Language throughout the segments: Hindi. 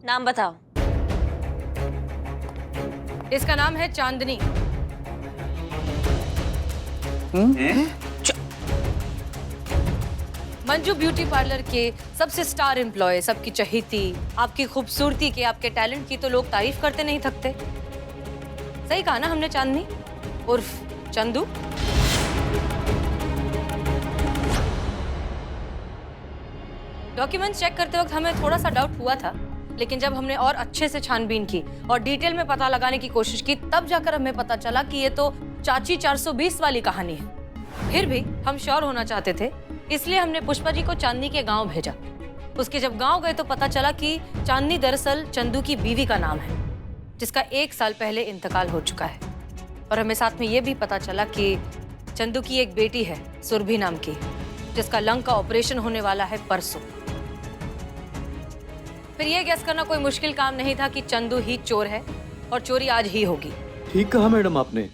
नाम बताओ। इसका नाम है चांदनी। मंजू ब्यूटी पार्लर के सबसे स्टार एम्प्लॉय, सबकी चहेती। आपकी खूबसूरती के, आपके टैलेंट की तो लोग तारीफ करते नहीं थकते। सही कहा ना हमने? चांदनी उर्फ चंदू। डॉक्यूमेंट्स चेक करते वक्त हमें थोड़ा सा डाउट हुआ था, लेकिन जब हमने और अच्छे से छानबीन की और डिटेल में पता लगाने की कोशिश की, तब जाकर हमें पता चला कि ये तो चाची 420 वाली कहानी है। फिर भी हम श्योर होना चाहते थे, इसलिए हमने पुष्पा जी को चांदनी के गांव भेजा। उसके जब गांव गए तो पता चला कि चांदनी दरअसल चंदू की बीवी का नाम है, जिसका 1 साल पहले इंतकाल हो चुका है। और हमें साथ में ये भी पता चला कि चंदू की एक बेटी है सुरभि नाम की, जिसका लंग का ऑपरेशन होने वाला है परसों। फिर ये गैस करना कोई मुश्किल काम नहीं था कि चंदू ही चोर है और चोरी आज ही होगी। ठीक कहा मैडम आपने।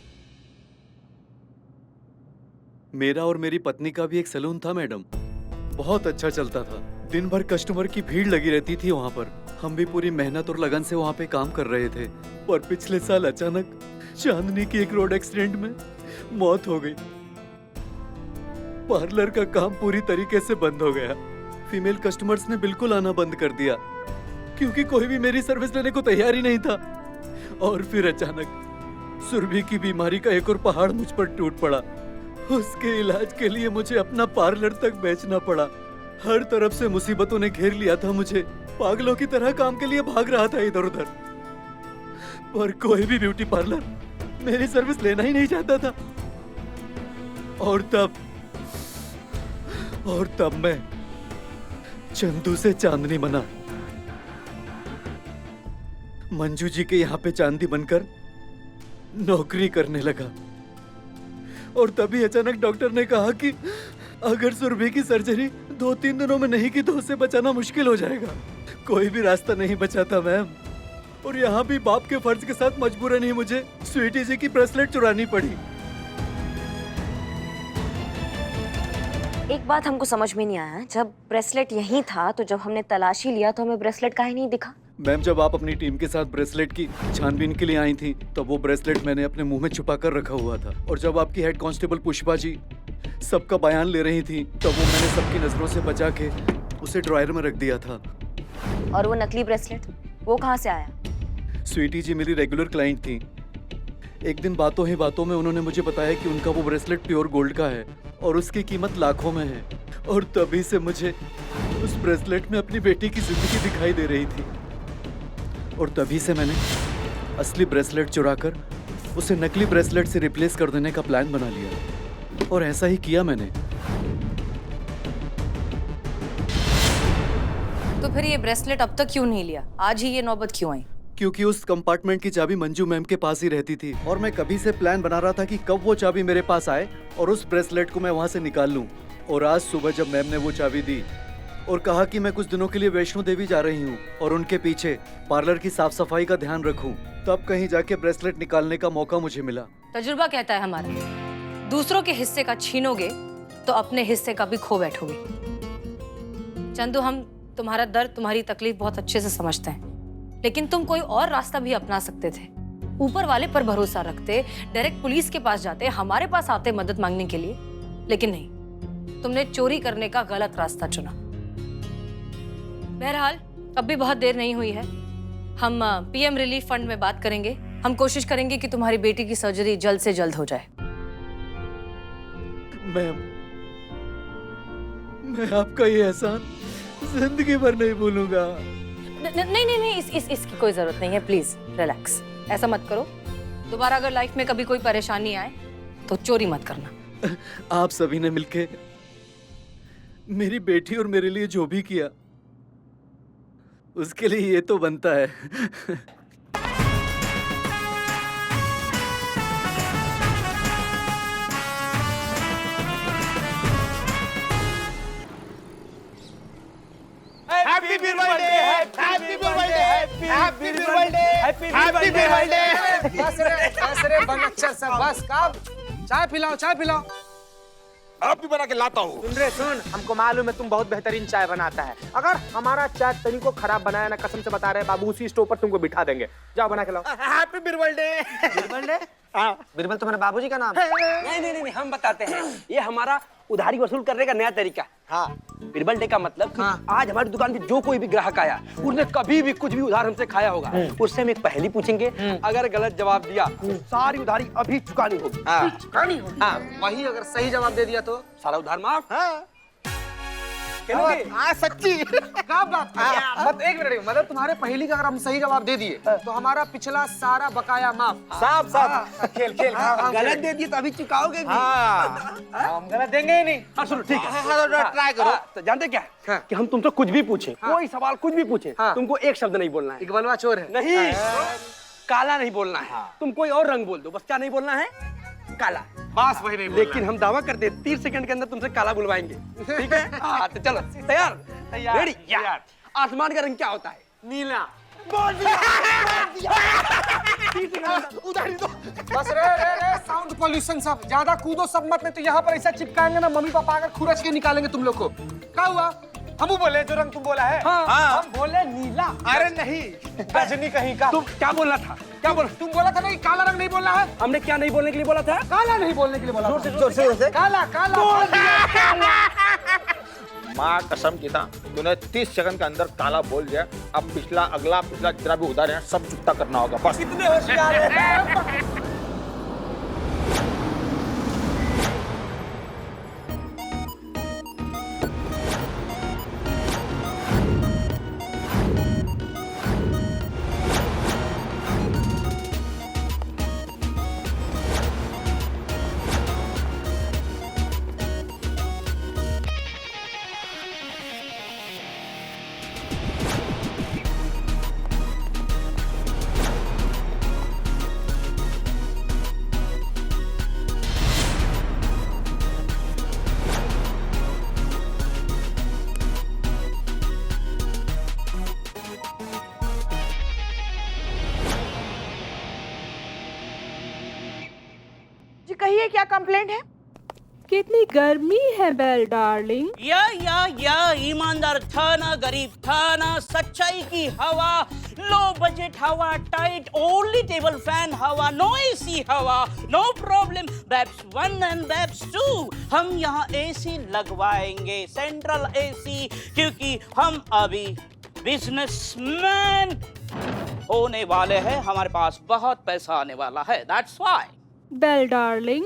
मेरा और मेरी पत्नी का भी एक सैलून था मैडम, बहुत अच्छा चलता था। दिन भर कस्टमर की भीड़ लगी रहती थी वहाँ पर। हम भी पूरी मेहनत और लगन से वहाँ पे काम कर रहे थे। पर पिछले साल अचानक चांदनी की एक रोड एक्सीडेंट में मौत हो गई। पार्लर का काम पूरी तरीके से बंद हो गया। फीमेल कस्टमर्स ने बिल्कुल आना बंद कर दिया, क्योंकि कोई भी मेरी सर्विस लेने को तैयार ही नहीं था। और फिर अचानक सुरभि की बीमारी का एक और पहाड़ मुझ पर टूट पड़ा। उसके इलाज के लिए मुझे अपना पार्लर तक बेचना पड़ा। हर तरफ से मुसीबतों ने घेर लिया था मुझे। पागलों की तरह काम के लिए भाग रहा था इधर उधर, पर कोई भी ब्यूटी पार्लर मेरी सर्विस लेना ही नहीं चाहता था। और तब मैं चंदू से चांदनी बना। मंजू जी के यहाँ पे चांदी बनकर नौकरी करने लगा। और तभी अचानक डॉक्टर ने कहा कि अगर सुरभि की सर्जरी 2-3 दिनों में नहीं की तो उसे बचाना मुश्किल हो जाएगा। कोई भी रास्ता नहीं बचा था मैम। और यहाँ भी बाप के फर्ज के साथ मजबूरन ही मुझे स्वीटी जी की ब्रेसलेट चुरानी पड़ी। एक बात हमको समझ में नहीं आया, जब ब्रेसलेट यहीं था तो जब हमने तलाशी लिया तो हमें ब्रेसलेट काहे नहीं दिखा? मैम, जब आप अपनी टीम के साथ ब्रेसलेट की छानबीन के लिए आई थी तो वो ब्रेसलेट मैंने अपने मुंह में छुपा कर रखा हुआ था। और जब आपकी हेड कांस्टेबल पुष्पा जी सबका बयान ले रही थी तो वो मैंने सबकी नजरों से बचा के उसे ड्रॉयर में रख दिया था। और वो नकली ब्रेसलेट वो कहाँ से आया? स्वीटी जी मेरी रेगुलर क्लाइंट थी। एक दिन बातों ही बातों में उन्होंने मुझे बताया कि उनका वो ब्रेसलेट प्योर गोल्ड का है और उसकी कीमत लाखों में है। और तभी से मुझे उस ब्रेसलेट में अपनी बेटी की जिंदगी दिखाई दे रही थी। और तभी से मैंने असली ब्रेसलेट चुराकर उसे नकली ब्रेसलेट से रिप्लेस कर देने का प्लान बना लिया। और ऐसा ही किया मैंने। तो फिर ये ब्रेसलेट अब तक क्यों नहीं लिया? आज ही ये नौबत क्यों आई? क्योंकि उस कंपार्टमेंट की चाबी मंजू मैम के पास ही रहती थी और मैं कभी से प्लान बना रहा था कि कब वो चाबी मेरे पास आए और उस ब्रेसलेट को मैं वहाँ से निकाल लूँ। और आज सुबह जब मैम ने वो चाबी दी और कहा कि मैं कुछ दिनों के लिए वैष्णो देवी जा रही हूँ और उनके पीछे पार्लर की साफ सफाई का ध्यान रखूं, तब कहीं जाके ब्रेसलेट निकालने का मौका मुझे मिला। तजुर्बा कहता है हमारा, दूसरों के हिस्से का छीनोगे तो अपने हिस्से का भी खो बैठोगे। चंदू, हम तुम्हारा दर्द, तुम्हारी तकलीफ बहुत अच्छे से समझते हैं, लेकिन तुम कोई और रास्ता भी अपना सकते थे। ऊपर वाले पर भरोसा रखते, डायरेक्ट पुलिस के पास जाते, हमारे पास आते मदद मांगने के लिए। लेकिन नहीं, तुमने चोरी करने का गलत रास्ता चुना। बहरहाल अब भी बहुत देर नहीं हुई है। हम पीएम रिलीफ फंड में बात करेंगे। हम कोशिश करेंगे कि तुम्हारी बेटी की सर्जरी जल्द से जल्द हो जाए। मैम, मैं आपका ये एहसान जिंदगी भर नहीं भूलूंगा। नहीं नहीं नहीं, इसकी कोई जरूरत नहीं है, प्लीज रिलैक्स, ऐसा मत करो। दोबारा अगर लाइफ में कभी कोई परेशानी आए तो चोरी मत करना। आप सभी ने मिलके मेरी बेटी और मेरे लिए जो भी किया उसके लिए ये तो बनता है। Happy birthday, happy birthday, happy birthday, happy birthday. बस रे बनच्चर सब बस। कब चाय पिलाओ। आप भी बना के लाता हूँ। सुन रे सुन, हमको मालूम है तुम बहुत बेहतरीन चाय बनाता है। अगर हमारा चाय तनी को खराब बनाया ना, कसम से बता रहे बाबू, उसी स्टोव पर तुमको बिठा देंगे। जाओ बना के लाओ। Happy birthday. बिरबल बिरबल तुम्हारे बाबूजी का नाम है? नहीं, हम बताते हैं। ये हमारा उधारी वसूल करने का नया तरीका। हाँ, बिरबल डे का मतलब कि आज हमारी दुकान पे जो कोई भी ग्राहक आया, उसने कभी भी कुछ भी उधार हमसे खाया होगा, उससे हम एक पहेली पूछेंगे। अगर गलत जवाब दिया तो सारी उधारी अभी चुकानी होगी। चुकानी होगी? हाँ, वही अगर सही जवाब दे दिया तो सारा उधार माफ। सच्ची? क्या बात मत एक मिनट, मतलब तुम्हारे पहेली का अगर हम सही जवाब दे दिए तो हमारा पिछला सारा बकाया माफ। साफ खेल गलत दे दिए तो अभी चुकाओगे भी। हम गलत देंगे ही नहीं। हाँ, सुनो ठीक है, ट्राई करो। तो जानते क्या कि हम तुमसे कुछ भी पूछे, कोई सवाल कुछ भी पूछे, तुमको एक शब्द नहीं बोलना है। इकबालवा चोर है? नहीं, काला नहीं बोलना है। तुम कोई और रंग बोल दो, बस क्या नहीं बोलना है? काला। बस वही नहीं। लेकिन हम दावा करते हैं 30 सेकंड के अंदर तुमसे काला बुलवाएंगे। ठीक है? हाँ, तो चलो तैयार? रेडी? आसमान का रंग क्या होता है? नीला। बोल दिया। उधारी दो। बस रे साउंड पोल्यूशन सब ज्यादा कूदो सब मत, नहीं तो यहाँ पर ऐसा चिपकाएंगे ना, मम्मी पापा आकर खुरच के निकालेंगे तुम लोग को। क्या हुआ? हम बोले जो रंग तुम बोला है। हाँ। हम बोले नीला। अरे नहीं, रजनी कहीं का। तुम क्या बोलना था? क्या बोला? तुम बोला था ना कि काला रंग नहीं बोलना है। हमने क्या नहीं बोलने के लिए बोला था? काला नहीं बोलने के लिए बोला था। जोर से। काला बोल दिया। माँ कसम की था, तूने 30 सेकंड के अंदर काला बोल दिया। अब पिछला जितना भी उधार है सब चुकता करना होगा। बस कितने होशियार हो। जी कहिए क्या कंप्लेंट है? कितनी गर्मी है बेल डार्लिंग। या ईमानदार था ना, गरीब था ना, सच्चाई की हवा, लो बजट हवा, टाइट ओनली टेबल फैन हवा, नो एसी हवा, no problem. Babes 1 and babes 2 हम यहाँ एसी लगवाएंगे, सेंट्रल एसी, क्योंकि हम अभी बिजनेसमैन होने वाले हैं, हमारे पास बहुत पैसा आने वाला है, दैट्स व्हाई। बेल डार्लिंग,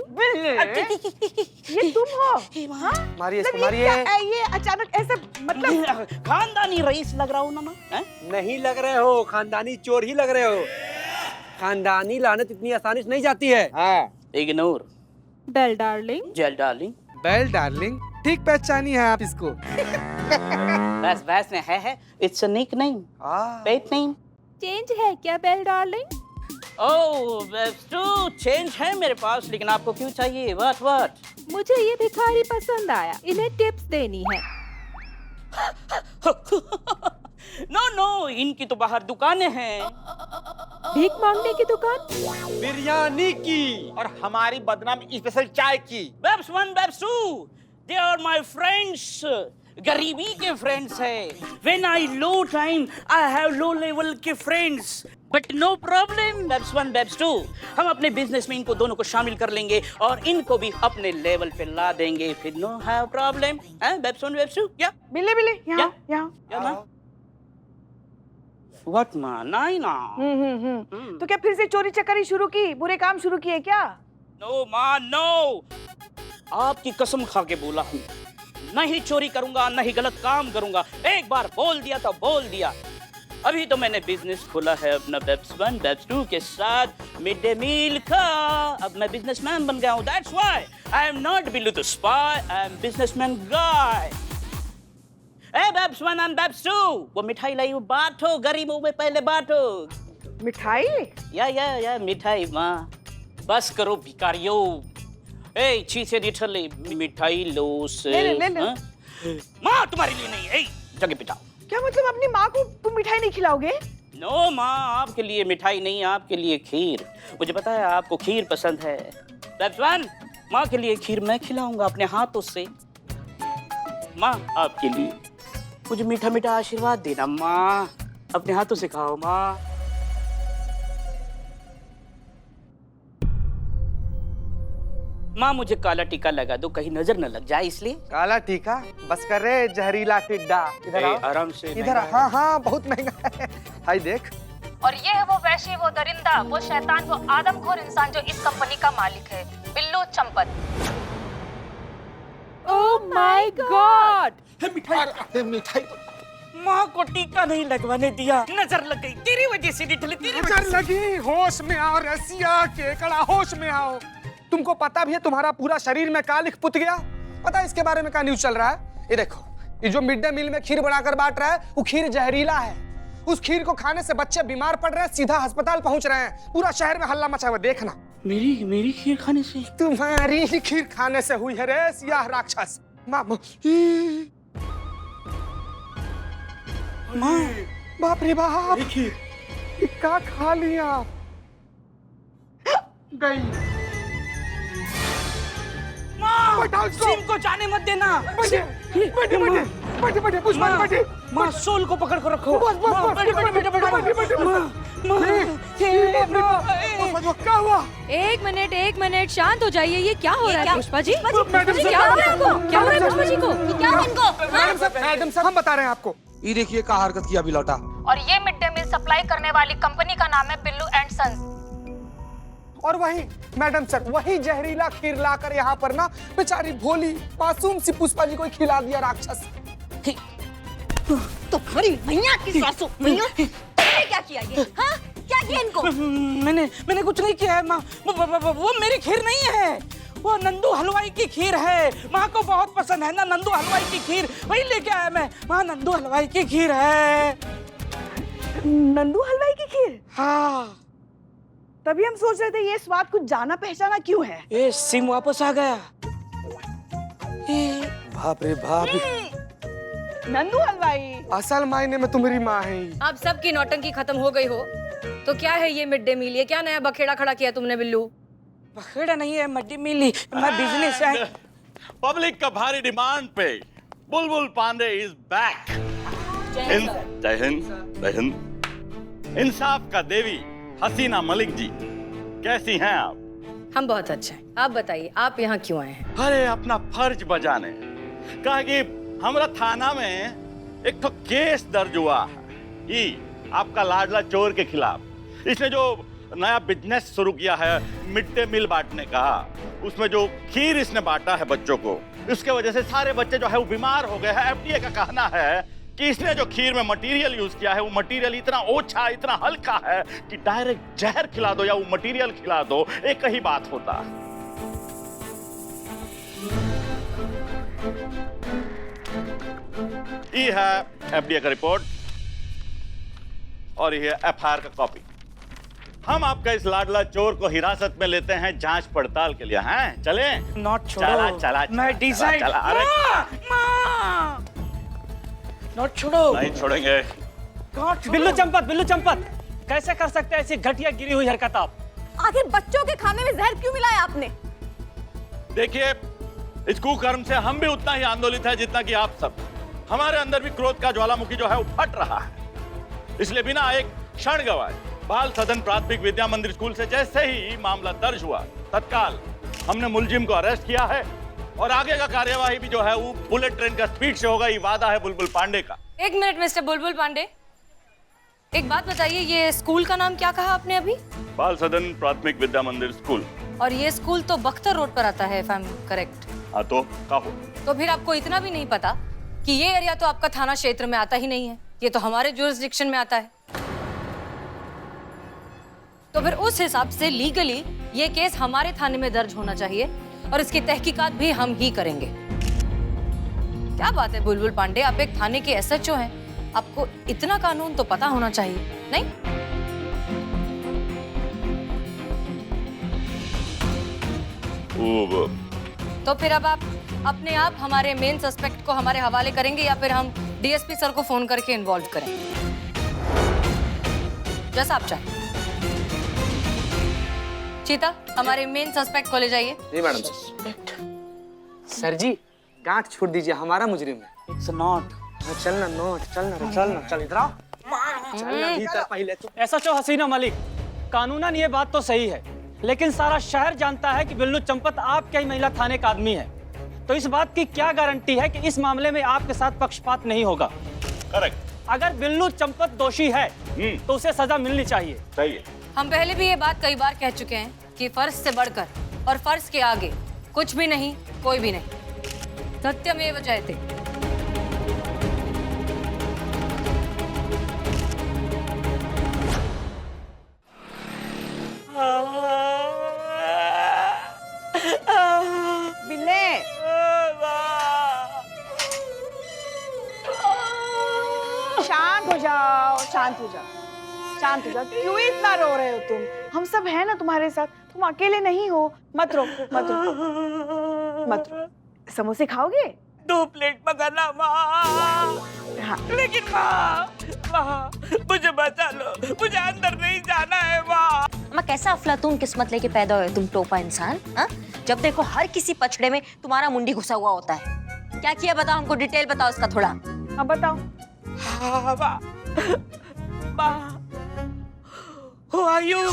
ये तुम हो? हाँ? मारिए इसको, मतलब ये मारिए। क्या है? ये अचानक ऐसे मतलब खानदानी रईस लग रहा हूँ ना मैं? नहीं लग रहे हो, खानदानी चोर ही लग रहे हो। खानदानी लानत इतनी आसानी से नहीं जाती है। Ignore. Bell darling, jail darling. Bell darling, ठीक पहचानी है आप इसको। बस में है, it's a nickname, pet name. Change है क्या बेल डार्लिंग? ओह बेस्टू, चेंज है मेरे पास, लेकिन आपको क्यों चाहिए? व्हाट? मुझे ये भिखारी पसंद आया, इन्हें टिप्स देनी है। नो, इनकी तो बाहर दुकानें हैं। भीख मांगने की दुकान? बिरयानी की और हमारी बदनाम स्पेशल चाय की। Babs 1, Babs 2, they are my friends. गरीबी के फ्रेंड्स है। When I low time, I have low level के friends, but no problem. Babs 1, Babs 2, हम अपने बिजनेस में इनको दोनों को शामिल कर लेंगे और इनको भी अपने लेवल पे ला देंगे, फिर no have problem. Babs 1, Babs 2, yeah? बिल्ले यहाँ यहाँ। Yeah, ma? What ma? नहीं ना। तो क्या फिर से चोरी चकारी शुरू की, बुरे काम शुरू किए क्या? नो माँ नो, आपकी कसम खा के बोला हूँ, नहीं चोरी करूंगा, नहीं गलत काम करूंगा। एक बार बोल दिया तो बोल दिया। अभी तो मैंने बिजनेस खोला है अपना बेब्स 1 बेब्स 2 के साथ मिड डे मील का। अब मैं बिजनेसमैन बन गया हूँ। That's why I am not Billu the spy, I am businessman guy. ए बेब्स 1 एंड बेब्स 2, वो मिठाई लाई, वो बांटो गरीबों में, पहले बांटो। मिठाई? या मिठाई माँ, बस करो भिखारियों। ए चीज़ें लिटरली मिठाई लो से। ले। हाँ? माँ तुम्हारे लिए नहीं, ए जगह बिठाओ। क्या मतलब अपनी माँ को तुम मिठाई नहीं खिलाओगे? नो माँ, आपके लिए मिठाई नहीं, आपके लिए खीर। मुझे पता है आपको खीर पसंद है। बेब्स 1, माँ के लिए खीर मैं खिलाऊंगा अपने हाथों से। माँ आपके लिए मुझे मीठा मीठा आशीर्वाद देना माँ, अपने हाथों से खाओ माँ। माँ मुझे काला टीका लगा दो, कहीं नजर न लग जाए इसलिए। काला टीका? बस कर रे जहरीला टिड्डा। इधर आओ। आराम से। इधर हाँ हाँ, बहुत महंगा है। हाय देख। और ये है वो वैश्य, वो दरिंदा, वो शैतान, वो आदमखोर इंसान जो इस कंपनी का मालिक है, Billu Champat. Oh my God! मिठाई माँ को टीका नहीं लगवाने दिया, नजर लग गई तेरी वजह से। निठले तेरी वजह नजर लगी। होश में आओ रसिया केकड़ा, होश में आओ। तुमको पता भी है तुम्हारा पूरा शरीर में का लिख पुत गया? पता है इसके बारे में क्या न्यूज चल रहा है? ये देखो, ये जो मिड डे मील में खीर बनाकर बांट रहा है, वो खीर जहरीला है। उस खीर को खाने से बच्चे बीमार पड़ रहे हैं, सीधा अस्पताल पहुंच रहे हैं। पूरा शहर में हल्ला मचा हुआ, देखना। मेरी खीर खाने से? तुम्हारी खीर खाने से हुई है रे सियाह राक्षस। माँ बाप रे बाप, ये क्या खा लिया? गई। माँ सिम को जाने मत देना। बटे पुष्पा, माँ सोल को पकड़ कर रखो। क्या हुआ? एक मिनट शांत हो जाइए। ये क्या हो रहा है पुष्पा जी? मैडम साहब, क्या हो रहा है आपको? क्या हो रहा है पुष्पा जी को? क्या है इनको? मैडम साहब, हम बता रहे हैं आपको। ये देखिए क्या हरकत किया अभी लौटा। और ये मिड डे मील सप्लाई करने वाली कंपनी का नाम है बिल्लू एंड सन्स। और वही मैडम सर, वही जहरीला खीर लाकर यहाँ पर ना बेचारी भोली मासूम सी पुष्पा जी को खिला दिया राक्षस। तुम्हारी भैया की सासू, भैया तुमने क्या किया ये? हाँ, क्या किया इनको? मैंने कुछ नहीं किया है माँ। वो मेरी खीर नहीं है, वो नंदू हलवाई की खीर है। माँ को बहुत पसंद है ना नंदू हलवाई की खीर, वही लेके आया मैं। माँ नंदू हलवाई की खीर है। नंदू हलवाई की खीर? हाँ। तभी हम सोच रहे थे ये स्वाद कुछ जाना पहचाना क्यों है। ये सिम वापस आ गया। बाप रे बाप, नंदू हलवाई असल मायने में तुम्हारी माँ है। अब सबकी नौटंकी खत्म हो गई हो तो क्या है ये मिड डे मील? ये क्या नया बखेड़ा खड़ा किया तुमने बिल्लू? बखेड़ा नहीं है, मिड डे मील मैं बिजनेस है। पब्लिक का भारी डिमांड पे बुलबुल पांडे इज बैक। जय हिंद। इंसाफ का देवी हसीना मलिक जी, कैसी हैं आप? हम बहुत अच्छे हैं। आप बताइए, आप यहाँ क्यों आए हैं? अरे अपना फर्ज बजाने। कहा कि हमारा थाना में एक तो केस दर्ज हुआ है कि आपका लाडला चोर के खिलाफ। इसने जो नया बिजनेस शुरू किया है मिड डे मील बांटने का, उसमें जो खीर इसने बांटा है बच्चों को, इसके वजह से सारे बच्चे जो है वो बीमार हो गए हैं। एफडीए का कहना है कि इसने जो खीर में मटेरियल यूज किया है वो मटेरियल इतना ओछा, इतना हल्का है कि डायरेक्ट जहर खिला दो या वो मटेरियल खिला दो, एक ही बात होता। ये है एफडीए का रिपोर्ट और ये एफआईआर का कॉपी। हम आपका इस लाडला चोर को हिरासत में लेते हैं जांच पड़ताल के लिए। हैं चले? नॉट छोड़ो। चला मैं डिसाइड। नॉट छोड़ो। नहीं छोड़ेंगे। बिल्लू चंपत कैसे कर सकते हैं ऐसी घटिया गिरी हुई हरकत आप? आखिर बच्चों के खाने में जहर क्यों मिलाया आपने? देखिए, इस कुकर्म से हम भी उतना ही आंदोलित है जितना कि आप सब। हमारे अंदर भी क्रोध का ज्वालामुखी जो है वो फट रहा है। इसलिए बिना एक क्षण गवाए बाल सदन प्राथमिक विद्या मंदिर स्कूल से जैसे ही मामला दर्ज हुआ, तत्काल हमने मुलजिम को अरेस्ट किया है और आगे का कार्यवाही भी जो है वो बुलेट ट्रेन का स्पीड से होगा। ये वादा है बुलबुल पांडे का। एक मिनट मिस्टर बुलबुल पांडे, एक बात बताइए, ये स्कूल का नाम क्या कहा आपने अभी? बाल सदन प्राथमिक विद्या मंदिर स्कूल। और ये स्कूल तो बख्तर रोड पर आता है, इफ आई एम करेक्ट? हाँ तो क्या हो? तो फिर आपको इतना भी नहीं पता कि ये एरिया तो आपका थाना क्षेत्र में आता ही नहीं है, ये तो हमारे जुरिस्डिक्शन में आता है। तो फिर उस हिसाब से लीगली ये केस हमारे थाने में दर्ज होना चाहिए और इसकी तहकीकात भी हम ही करेंगे। क्या बात है बुलबुल पांडे, आप एक थाने के एसएचओ हैं, आपको इतना कानून तो पता होना चाहिए, नहीं? तो फिर अब आप अपने आप हमारे मेन सस्पेक्ट को हमारे हवाले करेंगे या फिर हम डीएसपी सर को फोन करके इन्वॉल्व करेंगे, जैसा आप चाहें। चीता, हमारे मेन सस्पेक्ट को ले जाइए। जी मैडम। सर जी, गांठ छोड़ दीजिए, हमारा मुजरिम है। It's not. चलना नोट, चलना चल इधर आओ। चलना भीतर पहले तो। ऐसा चो हसीना मलिक, कानूनन ये बात तो सही है, लेकिन सारा शहर जानता है कि बिल्लू चंपत आपके ही महिला थाने का आदमी है। तो इस बात की क्या गारंटी है कि इस मामले में आपके साथ पक्षपात नहीं होगा? करेक्ट। अगर बिल्लू चंपत दोषी है तो उसे सजा मिलनी चाहिए। सही है। हम पहले भी ये बात कई बार कह चुके हैं कि फर्ज से बढ़कर और फर्ज के आगे कुछ भी नहीं, कोई भी नहीं। सत्यमेव जयते। बिल्ले, शांत हो जाओ, शांत हो जाओ, शांत हो जाओ। क्यों इतना रो रहे हो तुम? हम सब हैं ना तुम्हारे साथ, तुम अकेले नहीं हो। मत रो, मत रो, मत रो। समोसे खाओगे? 2 प्लेट मंगाना माँ। हाँ। लेकिन माँ मुझे बचा लो, मुझे अंदर नहीं जाना है माँ। अम्मा, कैसा अफलातून किस्मत लेके पैदा हुए तुम टोपा इंसान, हाँ? जब देखो हर किसी पछड़े में तुम्हारा मुंडी घुसा हुआ होता है। क्या किया बताओ, हमको डिटेल बताओ इसका थोड़ा। हाँ बताओ। हाँ माँ, Who are you?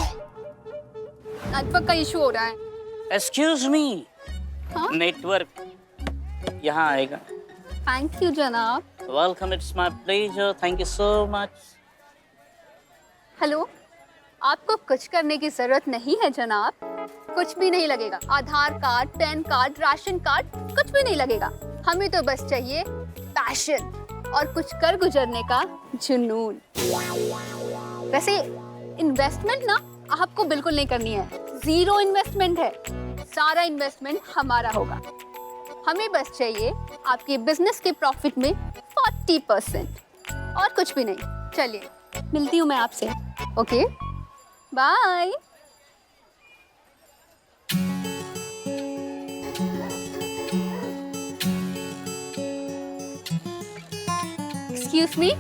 नेटवर्क का इशू हो रहा है। Excuse me. नेटवर्क यहाँ आएगा। थैंक यू जनाब। Welcome, it's my pleasure. Thank you so much. Hello, आपको कुछ करने की जरूरत नहीं है जनाब, कुछ भी नहीं लगेगा। Aadhaar card, PAN card, ration card, कुछ भी नहीं लगेगा। हमें तो बस चाहिए पैशन और कुछ कर गुजरने का जुनून। वैसे इन्वेस्टमेंट ना आपको बिल्कुल नहीं करनी है, 0 इन्वेस्टमेंट है, सारा इन्वेस्टमेंट हमारा होगा। हमें बस चाहिए आपके बिजनेस के प्रॉफिट में 40% और कुछ भी नहीं। चलिए, मिलती हूँ मैं आपसे। Okay, bye. एक्सक्यूज मी,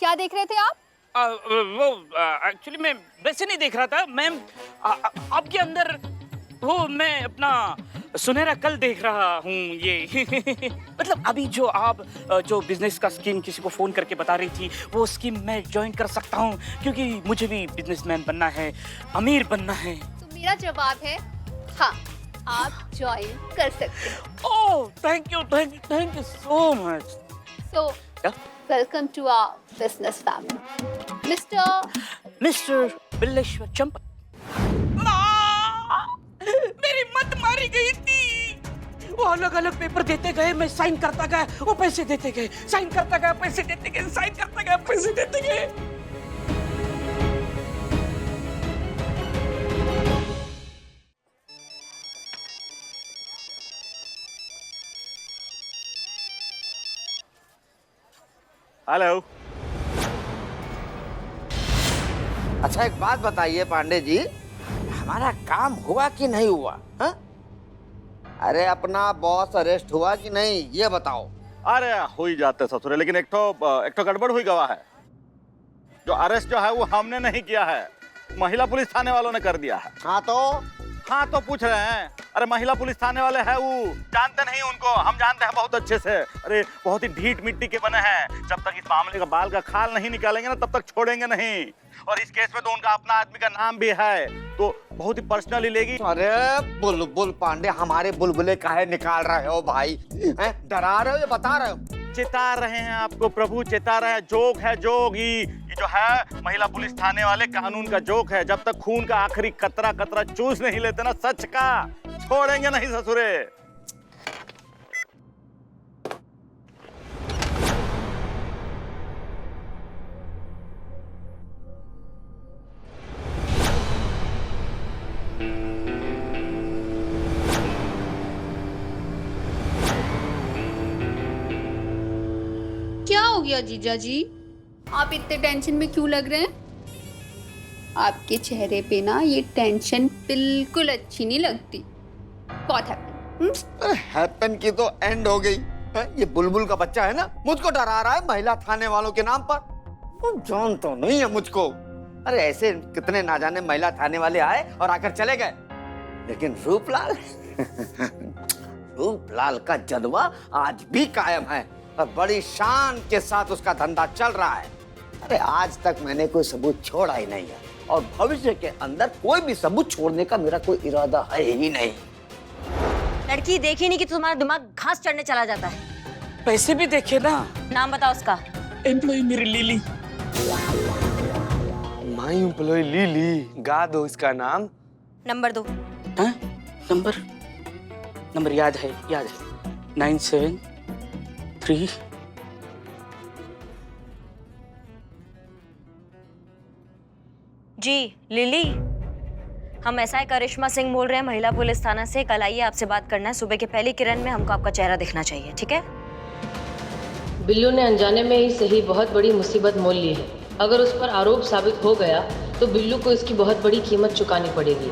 क्या देख रहे थे आप? वो एक्चुअली मैं वैसे नहीं देख रहा था मैम, आपके अंदर वो मैं अपना सुनहरा कल देख रहा हूँ ये मतलब अभी जो आप जो बिजनेस का स्कीम किसी को फोन करके बता रही थी, वो स्कीम मैं ज्वाइन कर सकता हूँ क्योंकि मुझे भी बिजनेसमैन बनना है, अमीर बनना है। तो मेरा जवाब है हाँ, आप ज्वाइन कर सकते हैं। Oh thank you so much. So welcome to our business family, mister Billeshwar Champat. मेरी मत मारी गई थी। वो अलग अलग पेपर देते गए, मैं साइन करता गया, वो पैसे देते गए, साइन करता गया, पैसे देते गए, साइन करता गया, पैसे देते गए। हेलो। अच्छा एक बात बताइए पांडे जी, हमारा काम हुआ कि नहीं हुआ? हा? अरे अपना बॉस अरेस्ट हुआ कि नहीं ये बताओ। अरे हो ही जाते ससुरे, लेकिन एक तो गड़बड़ हुई गवाह है। जो अरेस्ट जो है वो हमने नहीं किया है, महिला पुलिस थाने वालों ने कर दिया है। हाँ तो पूछ रहे हैं। अरे महिला पुलिस थाने वाले हैं, वो जानते नहीं उनको, हम जानते हैं बहुत अच्छे से। अरे बहुत ही ढीठ मिट्टी के बने हैं, जब तक इस मामले का बाल का खाल नहीं निकालेंगे ना तब तक छोड़ेंगे नहीं। और इस केस में तो उनका अपना आदमी का नाम भी है, तो बहुत ही पर्सनली लेगी। अरे बुलबुल पांडे, हमारे बुलबुले काहे निकाल रहे हो भाई? डरा रहे हो या बता रहे हो? चिता रहे हैं आपको प्रभु, चिता रहे हैं। जोक है जोक, ये जो है महिला पुलिस थाने वाले कानून का जोक है। जब तक खून का आखिरी कतरा कतरा चूस नहीं लेते ना सच का, छोड़ेंगे नहीं ससुरे। क्या हो गया जीजा जी? आप इतने टेंशन में क्यों लग रहे हैं? आपके चेहरे पे ना ये टेंशन बिल्कुल अच्छी नहीं लगती। बहुत हैप्पी। हैपन की तो एंड हो गई है? ये बुलबुल का बच्चा है ना, मुझको डरा रहा है महिला थाने वालों के नाम पर। जान तो नहीं है मुझको। अरे ऐसे कितने ना जाने महिला थाने वाले आए और आकर चले गए, लेकिन रूपलाल रूपलाल का जलवा आज भी कायम है और बड़ी शान के साथ उसका धंधा चल रहा है। अरे आज तक मैंने कोई सबूत छोड़ा ही नहीं है और भविष्य के अंदर कोई भी सबूत छोड़ने का मेरा कोई इरादा है ही नहीं। लड़की देखी नहीं कि तुम्हारा दिमाग घास चढ़ने चला जाता है। पैसे भी देखे ना। नाम बताओ उसका। एम्प्लॉय मेरी लिली। माई एम्प्लॉय लिली, गा दो इसका नाम। नंबर दो। हाँ? नंबर याद है 973। जी लिली, हम एसआई करिश्मा सिंह बोल रहे हैं महिला पुलिस थाना से। कल आइए, आपसे बात करना है। सुबह के पहली किरण में हमको आपका चेहरा दिखना चाहिए, ठीक है? बिल्लू ने अनजाने में ही सही बहुत बड़ी मुसीबत मोल ली है। अगर उस पर आरोप साबित हो गया तो बिल्लू को इसकी बहुत बड़ी कीमत चुकानी पड़ेगी।